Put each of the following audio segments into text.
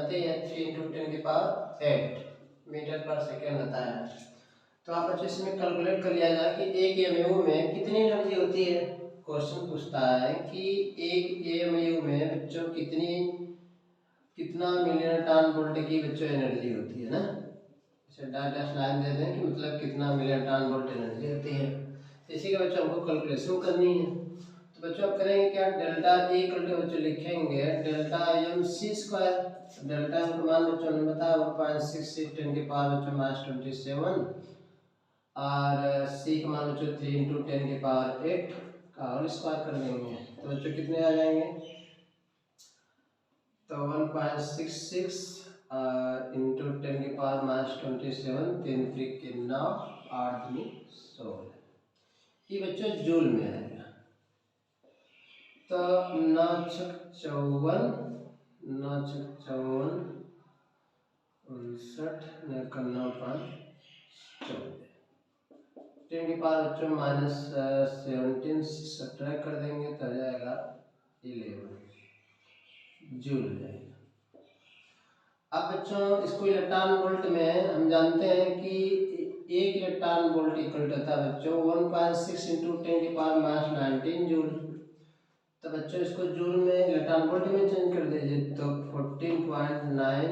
जानते हैं 3 × 10⁸ मीटर पर सेकेंड होता है। तो आप बच्चों इसमें कैलकुलेट कर लिया जाए कि एक एमयू में कितनी एनर्जी होती है। क्वेश्चन पूछता है कि एक एमयू में बच्चों कितना मिलियन टन वोल्ट की बच्चों एनर्जी होती है ना। डाटा लाइन दे दें कि मतलब कितना मिलियन टन वोल्ट एनर्जी होती है। इसी के बच्चों हमको कैलकुलेशन करनी है। तो बच्चों आप करेंगे क्या, डेल्टा ए करके बच्चों लिखेंगे delta m c square. Delta का मान बच्चों ने बताया 1.66 10⁻27 और सी का मान बच्चों 3 × 10⁸ का होल स्क्वायर कर देंगे। तो बच्चों कितने आ जाएंगे, तो 1.66 इंटू 10⁻27 3 3 के 9 8 दूनी 16 ये बच्चों जूल में आएगा। तो 9 छक 54 9 छक 54 59 9 5 14 10 के पावर बच्चों -17 सब्ट्रैक्ट कर देंगे तो आ जाएगा 11 जूल जाएगा। अब बच्चों इसको इलेक्ट्रॉन वोल्ट में हम जानते हैं कि एक इलेक्ट्रॉन वोल्ट इक्वल होता है बच्चों 1.6 × 10⁻19 जूल। तो बच्चों इसको जूल में इलेक्ट्रॉन वोल्ट में चेंज कर दीजिए तो 14.9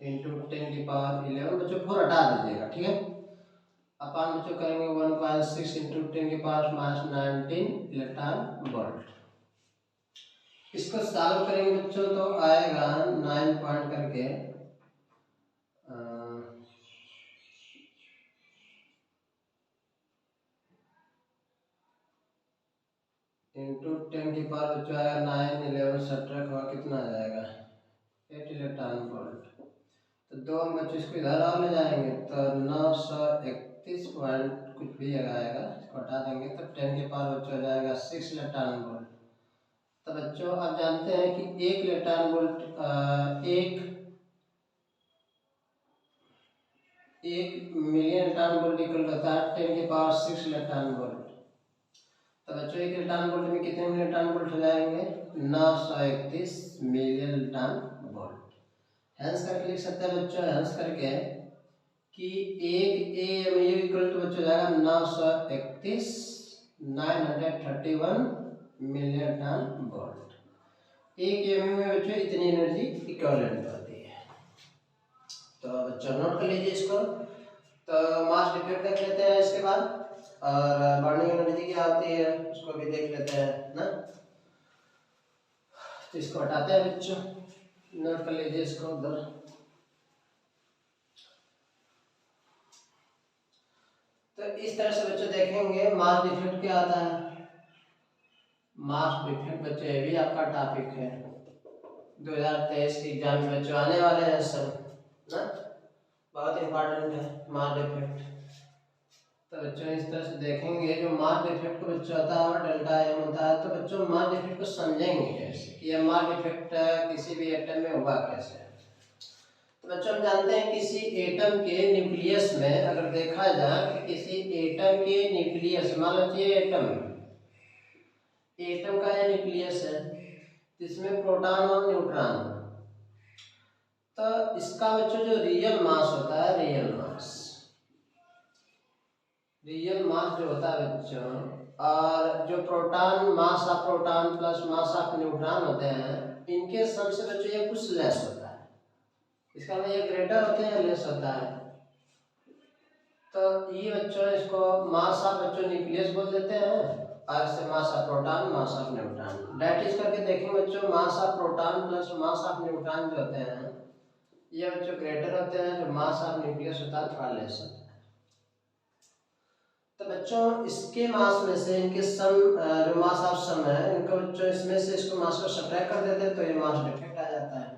× 10⁻11 बच्चों 4 हटा दीजिएगा, ठीक है। अपन बच्चों करेंगे 1.6 इंटू 10⁻⁻19 इलेक्ट्रॉन वोल्ट। इसको सॉल्व करेंगे बच्चों तो आएगा 9 पॉइंट करके इंटू 10 बच्चों आएगा 9 11 17 हुआ कितना आ जाएगा 8 इलेक्ट्रॉन वोल्ट। तो दो हम बच्चों इसको इधर और ले जाएंगे तो 931 पॉइंट कुछ भी आएगा, इसको हटा देंगे तो 10 बच्चों हो जाएगा 6 इलेक्ट्रॉन वोल्ट। तो बच्चों आप जानते हैं कि 1 इलेक्ट्रॉन वोल्ट एक मिलियन इलेक्ट्रॉन वोल्ट इक्वल होता है 10⁻6 इलेक्ट्रॉन वोल्ट। तो बच्चों 1 इलेक्ट्रॉन वोल्ट में कितने इलेक्ट्रॉन वोल्ट हो जाएंगे 931 मिलियन इलेक्ट्रॉन वोल्ट। हेंस करके लिख सकते हैं बच्चों, हेंस करके कि 1 AMU इक्वल टू बच्चों जाएगा 931 931 मिलियन इलेक्ट्रॉन वोल्ट। 1 AMU में बच्चों इतनी एनर्जी इक्विवेलेंट होती है। तो बच्चों नोट कर लीजिए इसको। तो मास डिफेक्ट देख लेते हैं इसके बाद, और बर्निंग एनर्जी क्या होती है उसको भी देख लेते हैं ना। तो इसको हटाते हैं बच्चों, नोट कर लीजिए इसको उधर। तो इस तरह से बच्चों देखेंगे मास डिफेक्ट क्या आता है। मास डिफेक्ट बच्चों ये भी आपका टॉपिक है 2023 के एग्जाम में बच्चों आने वाले हैं सब ना, बहुत इंपॉर्टेंट है मास डिफेक्ट। तो बच्चों इस तरह से देखेंगे जो मास डिफेक्ट को बच्चों होता है और डेल्टा एम होता है। तो बच्चों मास डिफेक्ट को समझेंगे कैसे कि यह मास डिफेक्ट किसी भी एटम में हुआ कैसे। तो बच्चों हम जानते हैं किसी एटम के न्यूक्लियस में अगर देखा जाए कि किसी एटम के न्यूक्लियस, मान लीजिए एटम का यह न्यूक्लियस है जिसमें प्रोटॉन और न्यूट्रॉन, तो इसका बच्चों जो रियल मास होता है, रियल मास जो होता है बच्चों, और जो proton mass of proton plus mass of neutron होते हैं, इनके सम से बच्चों ये कुछ लेस होता है। इसका मतलब ये ग्रेटर होते हैं या लेस होता है। तो ये बच्चों इसको मास ऑफ बच्चों न्यूक्लियस बोल देते हैं, और इससे mass of proton mass of neutron that is करके देखेंगे बच्चों। Mass of proton plus mass of neutron जो होते हैं ये बच्चों ग्रेटर होते हैं, जो मास ऑफ न्यूक्लियस होता है थोड़ा लेस होता है। तो बच्चों इसके मास में से इनके सम जो मास ऑफ सम है इनको बच्चों इसमें से इसको मास को सब्ट्रैक्ट कर देते हैं तो ये मास डिफेक्ट आ जाता है।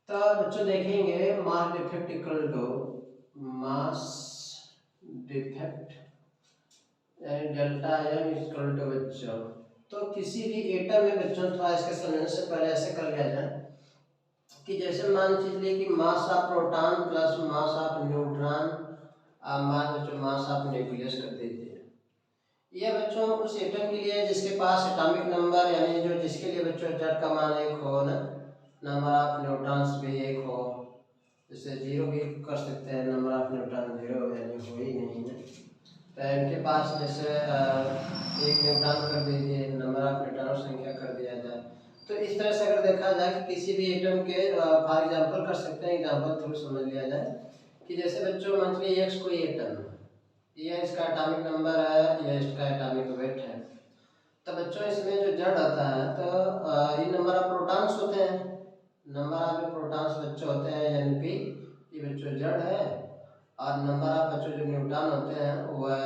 तो बच्चों देखेंगे mass defect equal to mass defect यानी डेल्टा एम इक्वल टू बच्चों, तो किसी भी एटम में बच्चों थोड़ा इसके समझने से पहले ऐसे कर लिया जाए कि जैसे मान लीजिए कि mass of proton plus mass of neutron मान बच्चों मास ऑफ न्यूक्लियस कर दीजिए। ये बच्चों उस एटम के लिए जिसके पास एटॉमिक नंबर यानी जो जिसके लिए बच्चों Z का मान 1 हो ना, नंबर ऑफ न्यूट्रॉन्स भी 1 हो, जैसे 0 भी कर सकते हैं, नंबर ऑफ न्यूट्रॉन 0 यानी हो ही नहीं है। तो इनके पास जैसे 1 न्यूट्रॉन कर दीजिए, नंबर ऑफ न्यूट्रॉन संख्या कर दिया जाए। तो इस तरह से अगर देखा जाए कि किसी भी एटम के फॉर एग्जांपल कर सकते हैं, एग्जांपल थ्रू समझ लिया जाए कि जैसे बच्चों मान लीजिए X कोई एटम है, ये इसका एटॉमिक नंबर है, ये इसका एटॉमिक वेट है। तो बच्चों इसमें जो Z आता है तो ये नंबर ऑफ प्रोटॉन्स होते हैं, नंबर ऑफ जो प्रोटॉन्स बच्चों होते हैं Np, ये बच्चों Z है, और नंबर ऑफ बच्चों जो न्यूट्रॉन होते हैं वह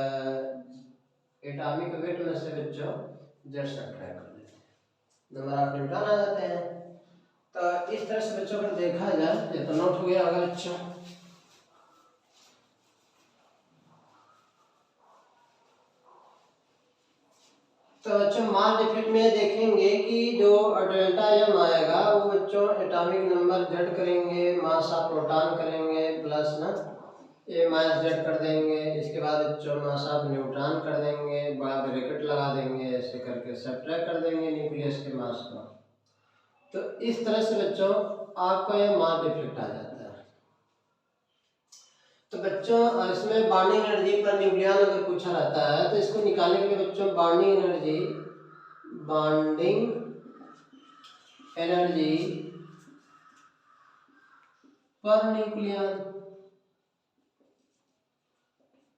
एटॉमिक वेट में से बच्चों Z सब्ट्रैक्ट कर देते हैं, नंबर ऑफ न्यूट्रॉन आ जाते हैं। तो इस तरह से बच्चों अगर देखा जाए, ये तो नोट हो गया होगा बच्चों। तो बच्चों मास डिफेक्ट में देखेंगे कि जो डेल्टा एम आएगा वो बच्चों एटॉमिक नंबर Z करेंगे, मास ऑफ प्रोटॉन करेंगे प्लस ना A माइनस Z कर देंगे, इसके बाद बच्चों मास ऑफ न्यूट्रॉन कर देंगे, बाद ब्रैकेट लगा देंगे, ऐसे करके सब्ट्रैक्ट कर देंगे न्यूक्लियस के मास को। तो इस तरह से बच्चों आपको ये मास डिफेक्ट आ जाता है। तो बच्चों इसमें बॉन्डिंग एनर्जी पर न्यूक्लियन अगर पूछा रहता है तो इसको निकालने के लिए बच्चों बॉन्डिंग एनर्जी पर न्यूक्लियन,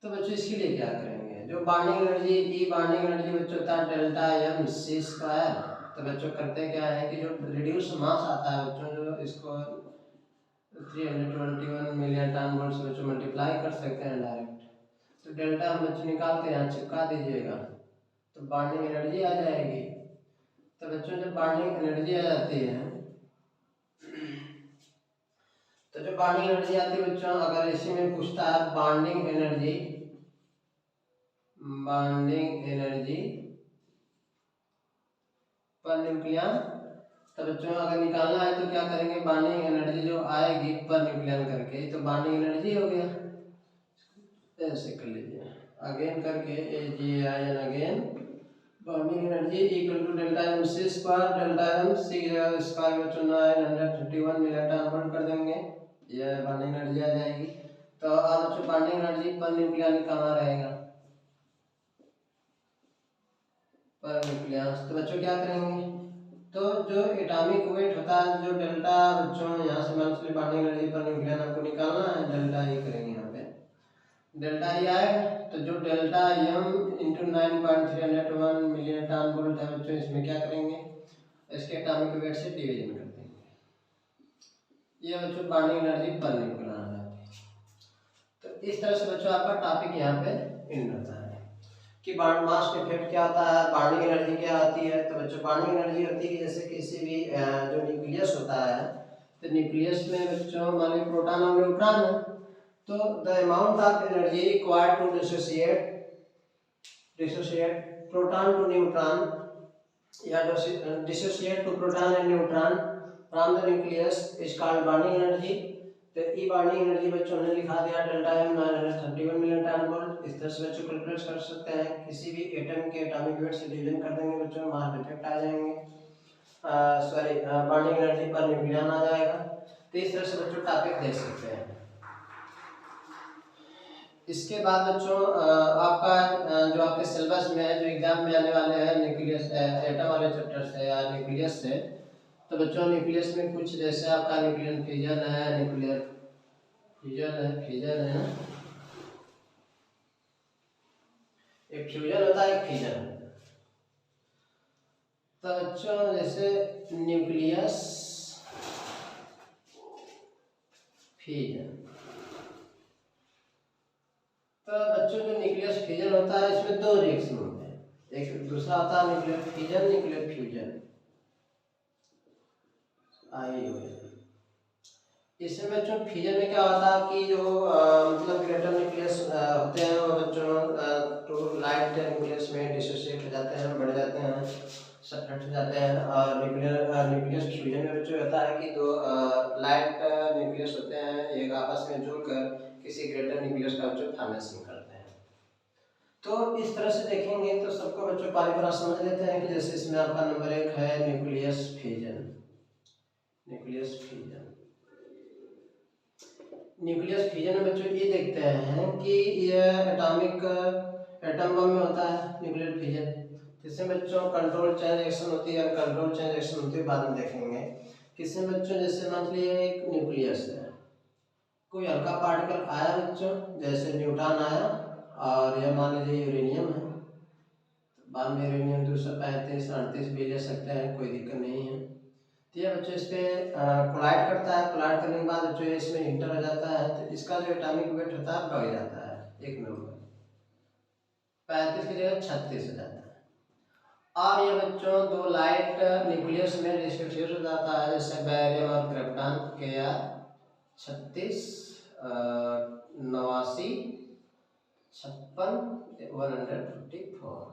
तो बच्चों इसके लिए क्या करेंगे, जो binding energy E binding energy बच्चों होता है डेल्टा एम सी स्क्वायर। तो बच्चों करते क्या है कि जो रिड्यूस मास आता है बच्चों, जो इसको 321 मिलियन टन वोल्ट से बच्चों मल्टीप्लाई कर सकते हैं डायरेक्ट। तो डेल्टा हम बच्चों निकाल के यहाँ चिपका दीजिएगा तो बाइंडिंग एनर्जी आ जाएगी। तो बच्चों जब बाइंडिंग एनर्जी आ जाती है, तो जो बाइंडिंग एनर्जी आती है बच्चों, अगर इसी में पूछता है बाइंडिंग एनर्जी पर न्यूक्लियन, तो बच्चों अगर निकालना है तो क्या करेंगे, बाइंडिंग एनर्जी जो आएगी पर न्यूक्लियन करके, तो बाइंडिंग एनर्जी हो गया, ऐसे कर लीजिए अगेन करके AgIN again binding energy equal to delta m c square, delta m c square बच्चों 931 मिलियन टन वोल्ट कर देंगे, ये बाइंडिंग एनर्जी आ जाएगी। तो अब बच्चों बाइंडिंग एनर्जी पर न्यूक्लियन कहाँ रहेगा, पर न्यूक्लियन। तो बच्चों क्या करेंगे, तो जो एटॉमिक वेट होता है जो डेल्टा बच्चों यहाँ से मान लीजिए बाइंडिंग एनर्जी पर न्यूक्लियन आपको निकालना है, डेल्टा ई करेंगे यहाँ पे, डेल्टा ई आएगा तो जो delta m into 9.301 million ton volt है बच्चों, इसमें क्या करेंगे, इसके एटॉमिक वेट से डिवीजन कर देंगे, ये बच्चों बाइंडिंग एनर्जी पर न्यूक्लियन आ जाती है। तो इस तरह से बच्चों आपका टॉपिक यहाँ पे एंड होता है कि बाइंड मास इफेक्ट क्या होता है, बाइंडिंग एनर्जी क्या होती है। तो बच्चों बाइंडिंग एनर्जी होती है कि जैसे किसी भी जो न्यूक्लियस होता है, तो न्यूक्लियस में बच्चों मान लीजिए प्रोटॉन और न्यूट्रॉन है, तो the amount of energy required to dissociate proton to neutron या dissociate to proton and neutron from the nucleus is called binding energy. तो ई बाइंडिंग एनर्जी बच्चों ने लिखा दिया delta M 931 million ton volt. इस तरह से बच्चों कैलकुलेट कर सकते हैं, किसी भी एटम के एटॉमिक वेट से डिवीजन कर देंगे बच्चों, मास डिफेक्ट आ जाएंगे, sorry binding energy per nucleon आ जाएगा। तो इस तरह से बच्चों टॉपिक देख सकते हैं। इसके बाद बच्चों आपका जो आपके सिलेबस में है, जो एग्जाम में आने वाले हैं न्यूक्लियस एटम वाले चैप्टर से या न्यूक्लियस से, तो बच्चों न्यूक्लियस में कुछ जैसे आपका न्यूक्लियर फिजन है, न्यूक्लियर फिजन है, एक फ्यूजन होता है, एक फिजन। तो बच्चों जैसे न्यूक्लियस फिजन, तो बच्चों जो न्यूक्लियस फिजन होता है इसमें दो रिएक्शन होते हैं, एक दूसरा होता है न्यूक्लियर फिजन, न्यूक्लियर फ्यूजन इसमें बच्चों फिजन में क्या होता है कि जो मतलब ग्रेटर न्यूक्लियस होते हैं वो बच्चों टू लाइट न्यूक्लियस में डिसोसिएट हो जाते हैं, बढ़ जाते हैं, सेपरेट हो जाते हैं। और न्यूक्लियस फ्यूजन में बच्चों होता है कि दो लाइट न्यूक्लियस होते हैं, एक आपस में जुड़कर किसी ग्रेटर न्यूक्लियस का बच्चों फॉर्मेशन करते हैं। तो इस तरह से देखेंगे तो सबको बच्चों पारी समझ लेते हैं कि जैसे इसमें आपका नंबर 1 है न्यूक्लियस फिजन। न्यूक्लियस फिजन में बच्चों ये देखते हैं कि यह एटम बम में होता है न्यूक्लियर फिजन, जिसमें बच्चों कंट्रोल चेंज रिएक्शन होती है, कंट्रोल चेंज रिएक्शन होती है, बाद में देखेंगे। किसमें बच्चों जैसे मान लीजिए एक न्यूक्लियस है, कोई हल्का पार्टिकल आया बच्चों, जैसे न्यूट्रॉन आया और यह मान लीजिए यूरेनियम है, बाद में यूरेनियम 235 38 भी ले सकते हैं, कोई दिक्कत नहीं है। तो ये बच्चों इस पर कोलाइड करता है, कोलाइड करने के बाद बच्चों इसमें इंटर हो जाता है, तो इसका जो एटॉमिक वेट होता है बढ़ जाता है, एक नंबर 35 की जगह 36 हो जाता है। और ये बच्चों दो लाइट न्यूक्लियस में डिसोसिएट हो जाता है, जैसे बैरियम और क्रिप्टॉन के यार 36 89 56 154।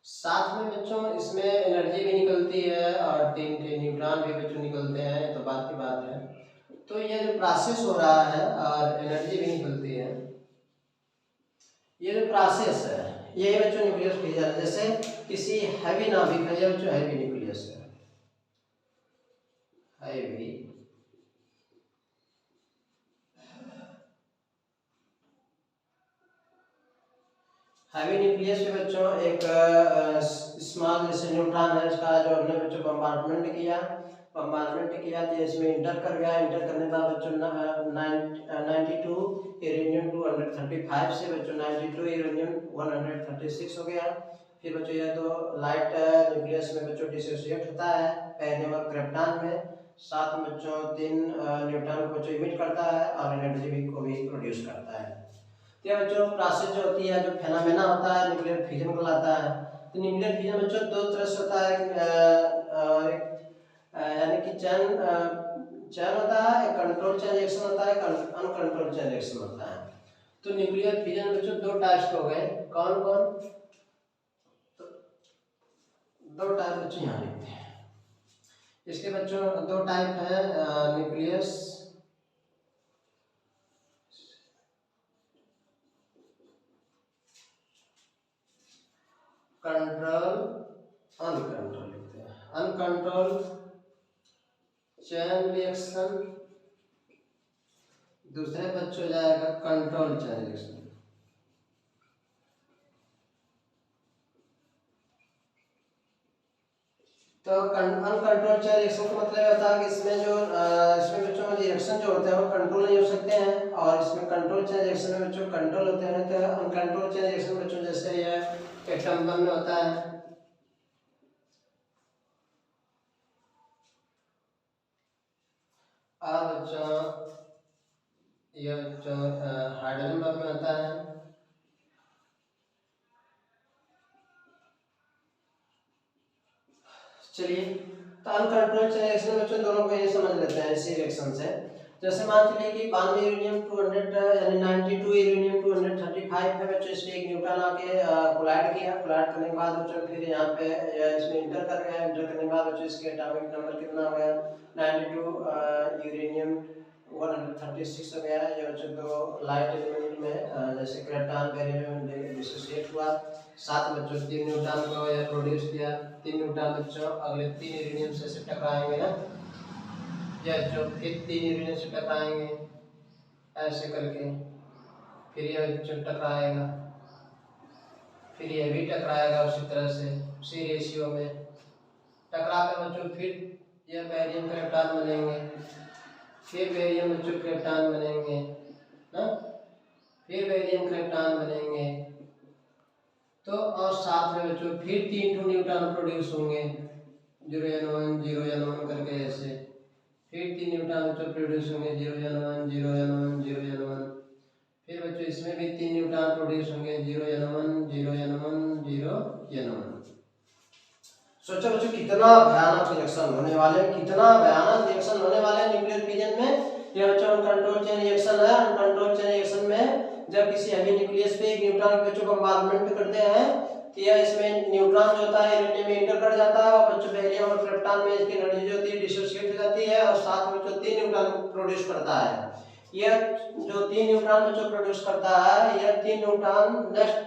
साथ में बच्चों इसमें एनर्जी भी निकलती है और 3 न्यूट्रॉन भी बच्चों निकलते हैं, तो बात की बात है। तो ये जो प्रोसेस हो रहा है और एनर्जी भी निकलती है, ये जो प्रोसेस है ये बच्चों न्यूक्लियस फिजन है। जैसे किसी हैवी नाभिक है, ये बच्चों हैवी न्यूक्लियस है, हैवी न्यूक्लियस में बच्चों एक स्मॉल जैसे न्यूट्रॉन है, इसका जो हमने बच्चों कंपार्टमेंट किया, बम्बार्डमेंट किया तो इसमें इंटर कर गया। इंटर करने के बाद बच्चों 92 यूरेनियम 235 से बच्चों 92 यूरेनियम 136 हो गया। फिर बच्चों यह तो लाइट न्यूक्लियस में बच्चों डिसोसिएट होता है पहले नंबर क्रिप्टॉन में, साथ में बच्चों 3 न्यूट्रॉन को बच्चों इमिट करता है और एनर्जी भी को भी प्रोड्यूस करता है। तो बच्चों प्रोसेस जो होती है, जो फेनोमेना होता है न्यूक्लियर फिजन कहलाता है। तो न्यूक्लियर फिजन बच्चों दो तरह से होता है, यानी कि चैन होता है, एक कंट्रोल चैन रिएक्शन होता है, अनकंट्रोल चैन रिएक्शन होता है। तो न्यूक्लियर फिजन बच्चों दो टाइप्स हो गए, कौन कौन? तो दो टाइप बच्चों यहाँ लिखते हैं। इसके बच्चों दो टाइप है, न्यूक्लियस कंट्रोल, अनकंट्रोल लिखते हैं। अनकंट्रोल चैन रिएक्शन, दूसरे बच्चों जाएगा कंट्रोल चैन रिएक्शन। तो अनकंट्रोल चैन रिएक्शन का मतलब होता है कि इसमें बच्चों में रिएक्शन जो होते हैं वो कंट्रोल नहीं हो सकते हैं, और इसमें कंट्रोल चैन रिएक्शन में बच्चों कंट्रोल होते हैं। तो अनकंट्रोल चैन रिएक्शन बच्चों जैसे ये एटम बम में होता है, और बच्चों ये बच्चों हाइड्रोजन बम में होता है। चलिए, तो अनकंट्रोल चैन रिएक्शन में बच्चों दोनों को ये समझ लेते हैं इसी रिएक्शन से। जैसे मान चलिए कि 92 यूरेनियम 200 यानी 92 यूरेनियम 235 है बच्चों, इसमें एक न्यूट्रॉन आके कोलाइड किया। कोलाइड करने के बाद बच्चों फिर यहाँ पे इसमें इंटर कर गया। इंटर करने के बाद बच्चों इसके एटॉमिक नंबर कितना हो गया? 92 यूरेनियम 136 हो गया। ये बच्चों दो लाइट एलिमेंट में जैसे क्रिप्टॉन बेरियम में डिसोसिएट हुआ। सात बच्चों 3 न्यूट्रॉन को यह प्रोड्यूस किया। 3 न्यूट्रॉन बच्चों अगले 3 यूरेनियम से टकराएंगे ना, या जो फिर 3 यूरेनियम से टकराएंगे ऐसे करके, फिर यह बच्चों टकराएगा, फिर यह भी टकराएगा उसी तरह से, उसी रेशियो में टकरा कर बच्चों फिर यह बेरियम क्रिप्टॉन बनेंगे, फिर बेरियम बच्चों क्रिप्टॉन बनेंगे ना, फिर बेरियम क्रिप्टॉन बनेंगे। तो और साथ में बच्चों फिर 3 न्यूट्रॉन प्रोड्यूस होंगे, 0n1 करके ऐसे, फिर 3 न्यूट्रॉन बच्चों प्रोड्यूस होंगे 0n1 फिर बच्चों इसमें भी 3 न्यूट्रॉन प्रोड्यूस होंगे 0n1 सोचो बच्चों कितना भयानक रिएक्शन होने वाले, कितना भयानक रिएक्शन होने वाले न्यूक्लियर फिजन में। ये बच्चों अनकंट्रोल चेन रिएक्शन है। अनकंट्रोल चेन रिएक्शन में जब किसी हेवी न्यूक्लियस पे एक न्यूट्रॉन बच्चों बम्बार्डमेंट करते हैं तो यह इसमें न्यूट्रॉन जो होता है यूरेनियम में इंटर कर जाता है, और बच्चों बेरियम और क्रिप्टॉन में इसकी एनर्जी जो होती है डिसोसिएट हो जाती है, और साथ में जो 3 न्यूट्रॉन प्रोड्यूस करता है। यह जो 3 न्यूट्रॉन बच्चों प्रोड्यूस करता है, यह 3 न्यूट्रॉन नेक्स्ट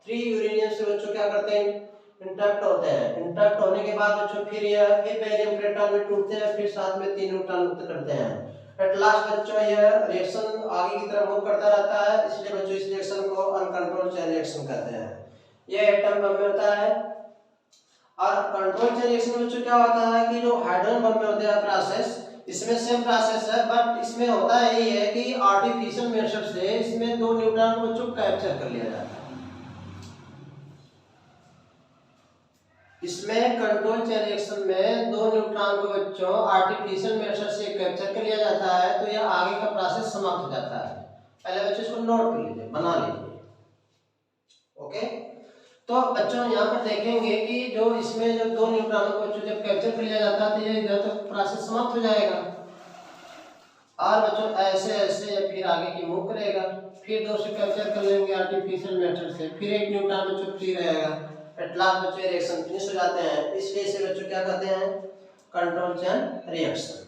3 यूरेनियम से बच्चों क्या करते हैं? इंटैक्ट होते हैं। इंटैक्ट होने के बाद बच्चों फिर बेरियम क्रिप्टॉन में टूटते हैं, फिर साथ में 3 न्यूट्रॉन मुक्त करते हैं। एट लास्ट बच्चों यह रिएक्शन आगे की तरफ मूव करता रहता है, इसलिए बच्चों इस रिएक्शन को अनकंट्रोल चेन रिएक्शन कहते हैं। यह एटम बम में होता है। और कंट्रोल चेन रिएक्शन में बच्चों क्या होता है कि जो हाइड्रोजन बम में होता है प्रोसेस, इसमें सेम प्रोसेस है, बट इसमें होता यही है कि आर्टिफिशियल मेथड से इसमें 2 न्यूट्रॉन को बच्चों कैप्चर कर लिया जाता है। इसमें कंट्रोल चेन रिएक्शन में 2 न्यूट्रॉन को बच्चों आर्टिफिशियल मेथड से कैप्चर कर लिया जाता है, तो यह आगे का प्रोसेस समाप्त हो जाता है। पहले बच्चों इसको नोट कर लीजिए, बना लीजिए। ओके, तो बच्चों यहाँ पर देखेंगे कि जो इसमें जो 2 न्यूट्रॉनों को जब कैप्चर कर लिया जाता है तो ये इधर तक प्रोसेस समाप्त हो जाएगा, और बच्चों ऐसे ऐसे फिर आगे की मूव करेगा, फिर 2 से कैप्चर कर लेंगे आर्टिफिशियल मेथड से, फिर 1 न्यूट्रॉन बच्चों फ्री रहेगा। एट लास्ट बच्चों रिएक्शन फिनिश हो जाते हैं। इसलिए इसे बच्चों क्या कहते हैं? Control chain reaction.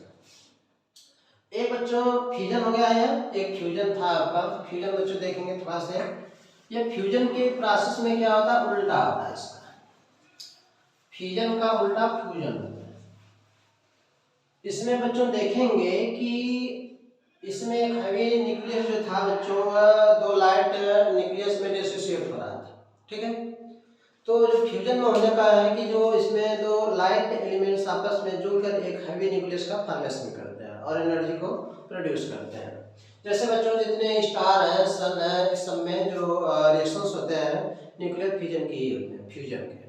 एक बच्चों फ्यूजन हो गया है, एक फ्यूजन था आपका। फ्यूजन बच्चों देखेंगे थोड़ा से, ये फ्यूजन के प्रोसेस में क्या होता है? उल्टा होता है इसका। फ्यूजन का उल्टा फ्यूजन होता है। इसमें बच्चों देखेंगे कि इसमें एक हैवी न्यूक्लियस जो था बच्चों 2 लाइट न्यूक्लियस में डिसोसिएट हो रहा था, ठीक है। तो जो फ्यूजन में होने का है कि जो इसमें दो लाइट एलिमेंट्स आपस में जुड़कर एक हैवी न्यूक्लियस का फॉर्मेशन करते हैं और एनर्जी को प्रोड्यूस करते हैं। जैसे बच्चों जितने स्टार हैं, सन है, इस सब में जो रिएक्शंस होते हैं न्यूक्लियर फ्यूजन के ही होते हैं, फ्यूजन के।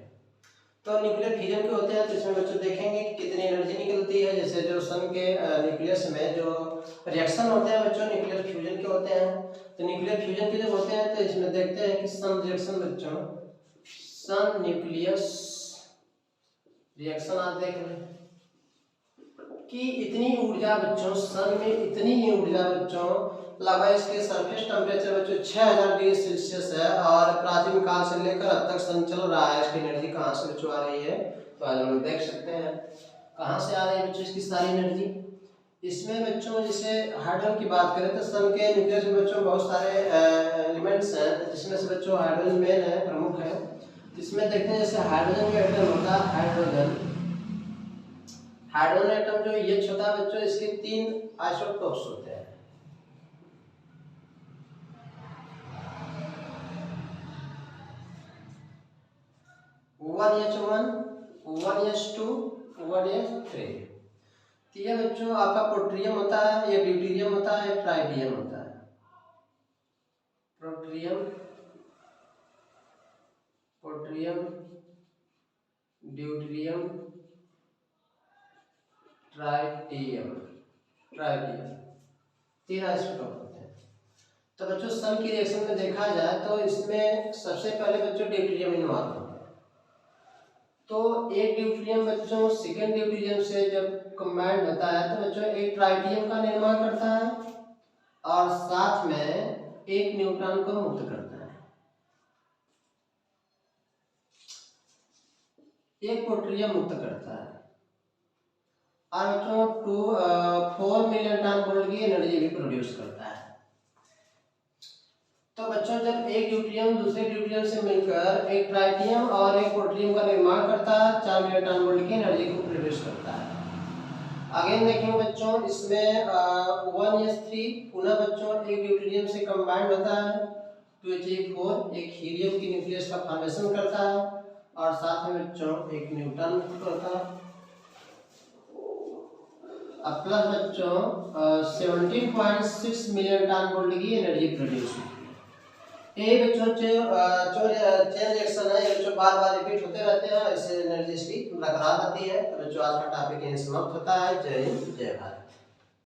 तो न्यूक्लियर फ्यूजन के होते हैं तो इसमें बच्चों देखेंगे कि कितनी एनर्जी निकलती है। जैसे जो सन के न्यूक्लियस में जो रिएक्शन होते हैं बच्चों न्यूक्लियर फ्यूजन के होते हैं। तो न्यूक्लियर फ्यूजन के जब होते हैं तो इसमें देखते हैं कि सन रिएक्शन बच्चों, सन न्यूक्लियस रिएक्शन आप देख लें कि इतनी ऊर्जा बच्चों, सन में इतनी ही ऊर्जा बच्चों, लगभग इसके सरफेस टेम्परेचर बच्चों 6000 डिग्री सेल्सियस है और प्राचीन काल से लेकर अब तक सन चल रहा है। इसकी एनर्जी कहाँ से बच्चों आ रही है तो आज हम लोग देख सकते हैं कहाँ से आ रही है बच्चों इसकी सारी एनर्जी। इसमें बच्चों जैसे हाइड्रोजन की बात करें तो सन के न्यूक्लियस में बच्चों बहुत सारे एलिमेंट्स हैं, जिसमें से बच्चों हाइड्रोजन मेन है, प्रमुख है। इसमें देखते हैं जैसे हाइड्रोजन का एटम होता है, हाइड्रोजन एटम जो ये होता है बच्चों, इसके 3 आइसोटोप्स होते हैं। ONH1, ONH2, ONH3। तो ये बच्चों आपका प्रोट्रियम होता है, ये ड्यूटेरियम होता है, ट्राइटियम होता है। प्रोट्रियम, पोट्रियम, ड्यूटेरियम, ट्राइटियम, 3 आइसोटोप होते हैं। तो बच्चों सन की रिएक्शन में देखा जाए तो इसमें सबसे पहले बच्चों ड्यूटेरियम इन्वॉल्व होता है। तो एक ड्यूटेरियम बच्चों सेकेंड ड्यूटेरियम से जब कंबाइंड होता है तो बच्चों एक ट्राइटियम का निर्माण करता है और साथ में एक न्यूट्रॉन को मुक्त करता है। एक प्रोट्रियम मुक्त करता है और बच्चों 4 मिलियन टन वोल्ट की एनर्जी भी प्रोड्यूस करता है। तो बच्चों जब एक ड्यूटेरियम दूसरे ड्यूटेरियम से मिलकर एक ट्राइटियम और एक प्रोट्रियम का निर्माण करता है, 4 मिलियन टन वोल्ट की एनर्जी को प्रोड्यूस करता है। अगेन देखेंगे बच्चों इसमें 1s3 पुनः बच्चों एक ड्यूटेरियम से कंबाइंड होता है, 2He4 एक हीलियम की न्यूक्लियस का फॉर्मेशन करता है और साथ में बच्चों एक न्यूट्रॉन करता है। अब प्लस बच्चों 17.6 मिलियन टन वोल्ट की एनर्जी प्रोड्यूस होती है। ये बच्चों जो चेन रिएक्शन है ये बच्चों बार बार रिपीट होते रहते हैं, इससे एनर्जी की बरकरार रहती है। तो बच्चों आज का टॉपिक यहीं समाप्त होता है। जय हिंद, जय भारत।